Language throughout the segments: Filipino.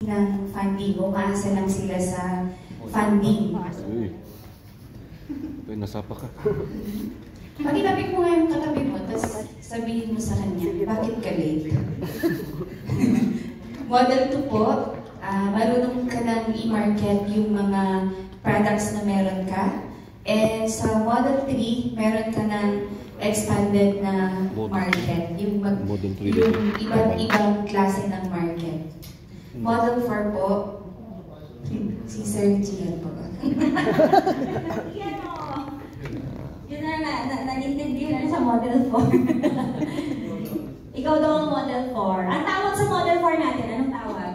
ng funding, umaasa lang sila sa funding. Uy, nasapa ka. Pag-itapik mo nga yung katabi mo, tapos sabihin mo sa kanya, bakit ka late? Model 2 po, marunong ka nang i-market yung mga products na meron ka. And sa Model 3, meron ka ng expanded na market, yung iba't ibang klase ng market. Model 4 po, si Sir Gian po ba? Yan o! Yun na, nag-intindihan na sa Model 4. Ikaw daw ang Model 4. Ang tawag sa Model 4 natin, anong tawag?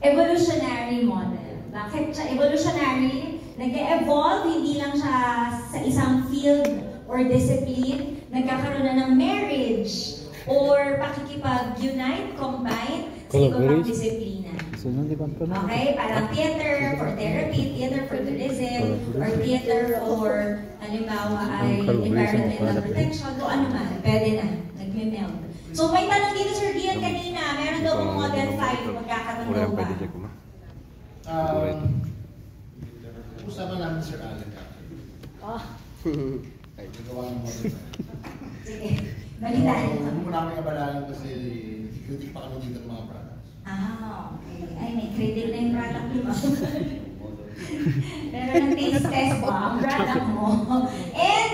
Evolutionary model. Bakit siya evolutionary? Nag-evolve, hindi lang siya sa isang field or discipline. Nagkakaroon na ng marriage or pakikipag-unite, combine sa ibang disiplina. Okay, parang theater for therapy, theater for tourism, or theater for, halimbawa ay environmental protection, o ano man, pwede na, nag-meld. So may tanong dito Sir Gian kanina, meron daw kung Model 5, magkakaroon daw ba? Usama namin Sir Allen. Ay, nagawa ng Model 5. Sige, balitaan. Hindi mo namin kabalalan kasi critic pa kami dito ng mga products. Okay. Ay, may credit na yung product mo. Pero ng taste test ba ang product mo? And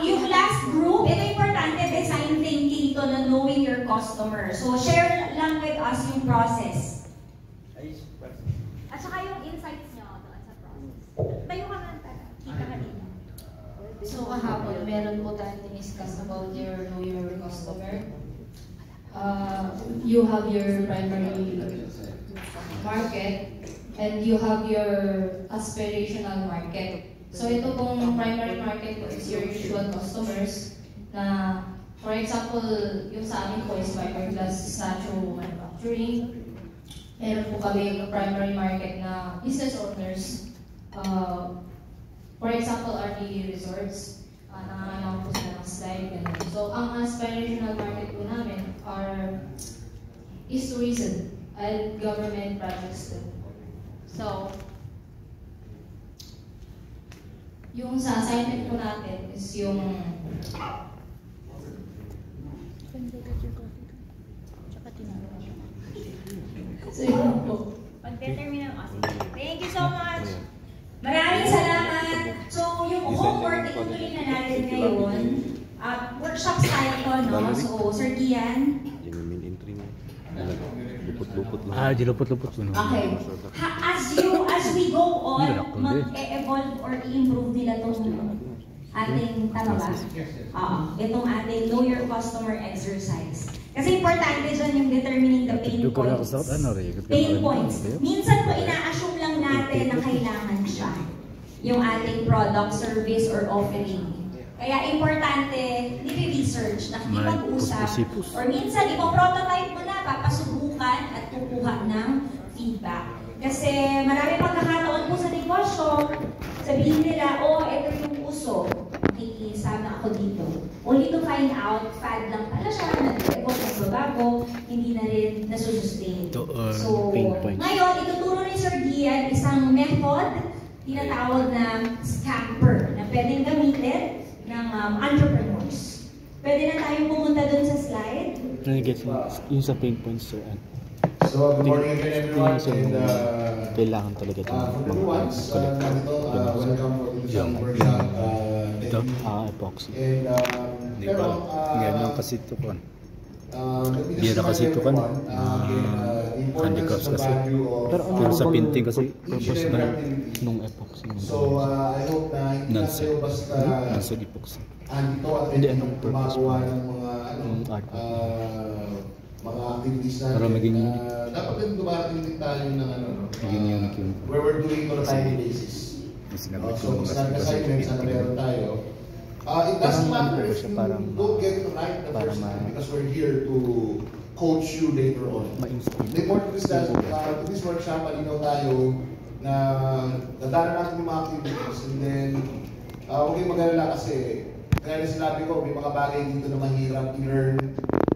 yung last group, ito importante, design thinking to na knowing your customer. So, share lang with us yung process. At saka yung insights nyo doon sa process. Tayo ka na tayo. Kita ka dito. So kahapon, meron po tayong discuss about know your customer. You have your primary market and you have your aspirational market. So ito pong primary market po is your usual customers na, for example, yung sa amin po is fiberglass statue manufacturing. Meron po kami yung primary market na business owners. For example, RV resorts, nangangalang po sila ng slide, ganun. So, ang aspirational market po namin is tourism and government projects too. So, yung sa assignment po natin is yung so, yun po. Pag-determine ang thank you so much! Maraming salamat! So, yung homework, itutuloy na natin ngayon. Workshop style to, no? So, Sir Gian. Yung entry mo. Lupot-lupot lang. Di lupot-lupot. Okay. As we go on, mag-evolve or i-improve nila itong ating, tama ba? Itong ating know your customer exercise. Kasi importante dyan yung determining the pain points. Pain points. Minsan po ina-assume lang natin na kailangan siya. Yung ating product, service, or offering. Kaya importante, nire-research, nakikipag-usap, or minsan ipoprototype mo na, papasubukan at kukuha ng feedback. Kasi marami pagkakataon po sa negosyo, sabihin nila, ito yung uso, nakikisama ako dito. Only to find out, fad lang pala siya, nag-evolve, nagbabago, hindi na rin nasusustain. So, ngayon, ituturo ni Sir Gian isang method, tinatawag na scamper, na pwedeng gamitin ng entrepreneurs. Pwede na tayong pumunta dun sa slide. Yung sa pain points, sir. So, good morning again everyone. Kailangan talaga ito. Welcome for this workshop. Ito, epoxy. Pero, ngayon kasi ito ko. Hindi na kasi ito kan. Handicrafts kasi. Pero sa painting kasi, purpose na nung epoxy. So, I hope na hindi kayo basta epoxy. andito at gumagawa ng mga activities natin. Dapat din dumarating din tayo ng where we're doing on a timely basis. So, isang assignments na meron tayo. It doesn't matter if you don't get it right the first time because we're here to coach you later on. The important is that in this workshop, malinaw tayo na dadaan natin yung mga activities and then huwag kayong mag-alala kasi kaya na sinabi ko, may mga bagay dito na mahirap i-learn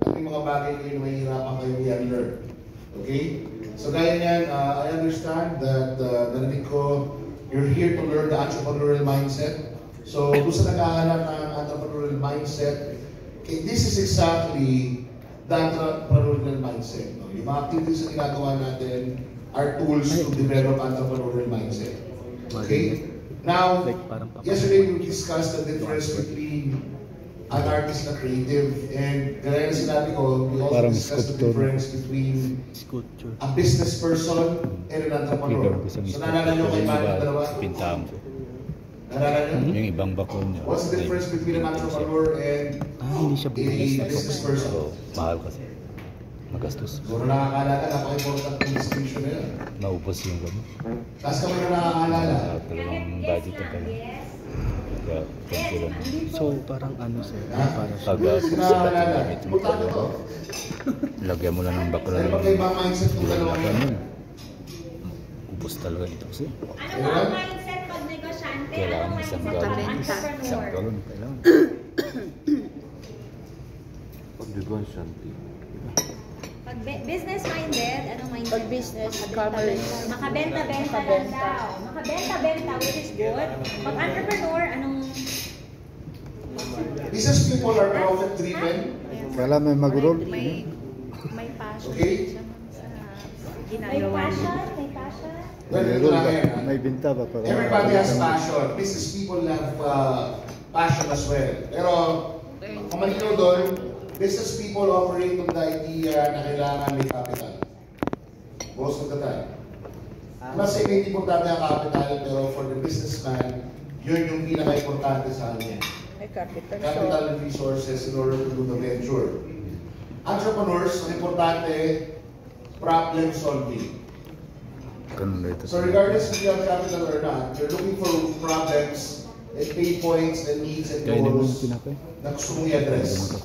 at may mga bagay kayo na mahirapan kayo i-learn. Okay? So gaya niyan, I understand that narinig ko, you're here to learn the entrepreneurial mindset. So kung sa nag-aaral ng entrepreneurial mindset, this is exactly the entrepreneurial mindset. No? Yung mga activities na ginagawa natin are tools to develop entrepreneurial mindset. Okay? Now, yesterday we discussed the difference between an artist and a creative. And gaya na sinabi ko, we also discussed the difference between a business person and an entrepreneur. So naalala nyo kay Manny dalawa? Pintahan ko. Naalala nyo? Yung ibang bakon niya. What's the difference between an entrepreneur and hindi siya a business person? So, mahal kasi. Magastos. Siguro nakakaalala, napaka-important yung distinction na yun. Naubos yung gano'n. Tapos kami na nakakaalala. Talagang budget yung kanya. Kaya, konti lang. So, parang ano sir? Para sa Pag sikat yung gamit mo. Importante to. Lagyan mo lang ng bakla Pero yung pag ibang mindset kung dalawa laban yun. nun. Ubos talaga ito kasi. Ano ba ang mindset pag negosyante? Kailangan Anong isang mindset pag galon. Isang entrepreneur? galon. Kailangan. Pag negosyante. Pag business-minded, anong mindset? Pag business, commerce. Makabenta-benta lang daw. Makabenta-benta, which is good. Pag entrepreneur, anong... Business people are profit-driven. Kailan may mag-roll? May passion Okay? sa May ginagawa niya. passion? May passion? Well, ito lang yan. May binta ba? Everybody has passion. Business people have passion as well. Pero, ang malinaw doon, business people operate on the idea na kailangan may capital. Most of the time. Mas hindi importante ang capital, pero for the businessman, yun yung pinaka-importante sa kanya. May capital. Capital and resources in order to do the venture. Entrepreneurs, ang importante, problem solving. Ganun na ito. So regardless if you have capital or not, you're looking for problems and pain points and needs and goals na gusto mong i-address.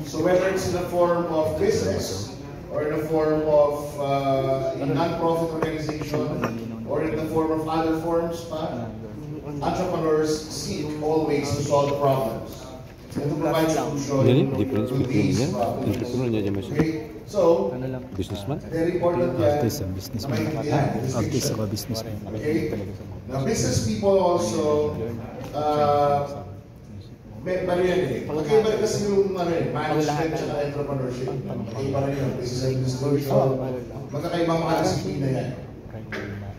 So whether it's in the form of business, or in the form of a non-profit organization, or in the form of other forms pa, entrepreneurs seek always to solve problems and to provide solutions Difference to between these yan. problems. Entrepreneur niya dyan Okay? So, businessman. very important yan Artist and businessman. na maintindihan, Artist distinction. saka businessman. Okay? Now, business people also, bali yan eh. Magkaiba rin kasi yung management at entrepreneurship. Magkaiba rin yun. Business administration. Magkakaibang mga disiplina yan.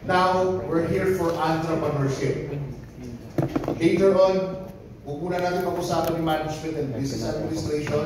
Now, we're here for entrepreneurship. Later on, huwag muna natin pag-usapan yung management and business administration.